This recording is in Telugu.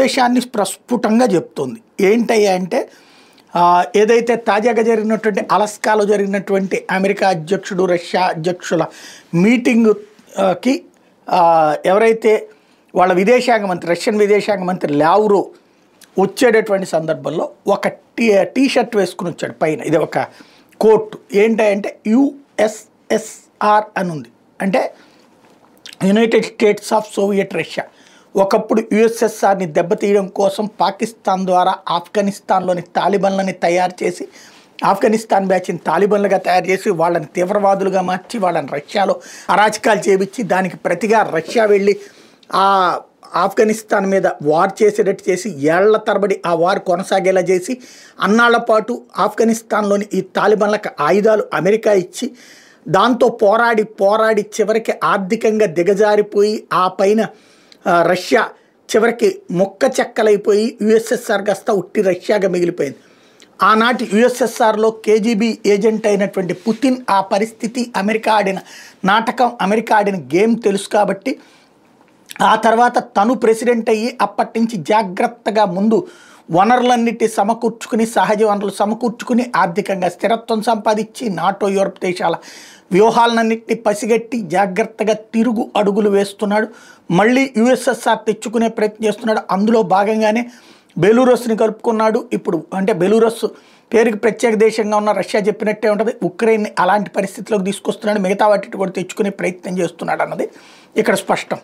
ఉద్దేశాన్ని ప్రస్ఫుటంగా చెప్తుంది. ఏంటయ్యా అంటే ఏదైతే తాజాగా జరిగినటువంటి అలస్కాలో జరిగినటువంటి అమెరికా అధ్యక్షుడు రష్యా అధ్యక్షుల మీటింగ్కి ఎవరైతే వాళ్ళ విదేశాంగ మంత్రి రష్యన్ విదేశాంగ మంత్రి లావ్రోవ్ వచ్చేటటువంటి సందర్భంలో ఒక టీషర్ట్ వేసుకుని వచ్చాడు పైన. ఇది ఒక కోట్. ఏంటంటే యుఎస్ఎస్ఆర్ అని ఉంది, అంటే United states of Soviet Russia. ఒకప్పుడు యుఎస్ఎస్ఆర్ని దెబ్బతీయడం కోసం పాకిస్తాన్ ద్వారా ఆఫ్ఘనిస్తాన్లోని తాలిబన్లని తయారు చేసి, ఆఫ్ఘనిస్తాన్ బ్యాచ్ని తాలిబన్లుగా తయారు చేసి వాళ్ళని తీవ్రవాదులుగా మార్చి వాళ్ళని రష్యాలో అరాచకాలు చేపించి దానికి ప్రతిగా రష్యా వెళ్ళి ఆ ఆఫ్ఘనిస్తాన్ మీద వార్ చేసేటట్టు చేసి ఏళ్ల తరబడి ఆ వార్ కొనసాగేలా చేసి అన్నాళ్ల పాటు ఆఫ్ఘనిస్తాన్లోని ఈ తాలిబన్లకు ఆయుధాలు అమెరికా ఇచ్చి దాంతో పోరాడి చివరికి ఆర్థికంగా దిగజారిపోయి ఆ పైన రష్యా చివరికి మొక్క చెక్కలైపోయి యుఎస్ఎస్ఆర్ కాస్త ఉట్టి రష్యాగా మిగిలిపోయింది. ఆనాటి యుఎస్ఎస్ఆర్లో కేజీబీ ఏజెంట్ అయినటువంటి పుతిన్ ఆ పరిస్థితి, అమెరికా ఆడిన నాటకం, అమెరికా ఆడిన గేమ్ తెలుసు కాబట్టి ఆ తర్వాత తను ప్రెసిడెంట్ అయ్యి అప్పటి నుంచి జాగ్రత్తగా ముందు వనరులన్నిటి సమకూర్చుకుని, సహజ వనరులు సమకూర్చుకుని ఆర్థికంగా స్థిరత్వం సంపాదించి నాటో యూరప్ దేశాల వ్యూహాలన్నింటినీ పసిగట్టి జాగ్రత్తగా తిరుగు అడుగులు వేస్తున్నాడు. మళ్ళీ యుఎస్ఎస్ఆర్ తెచ్చుకునే ప్రయత్నం చేస్తున్నాడు. అందులో భాగంగానే బెలూరస్ని కలుపుకున్నాడు. ఇప్పుడు అంటే బెలూరస్ పేరుకి ప్రత్యేక దేశంగా ఉన్న రష్యా చెప్పినట్టే ఉంటుంది. ఉక్రెయిన్ని అలాంటి పరిస్థితిలోకి తీసుకొస్తున్నాడు. మిగతా వాటిని కూడా తెచ్చుకునే ప్రయత్నం చేస్తున్నాడు అన్నది ఇక్కడ స్పష్టం.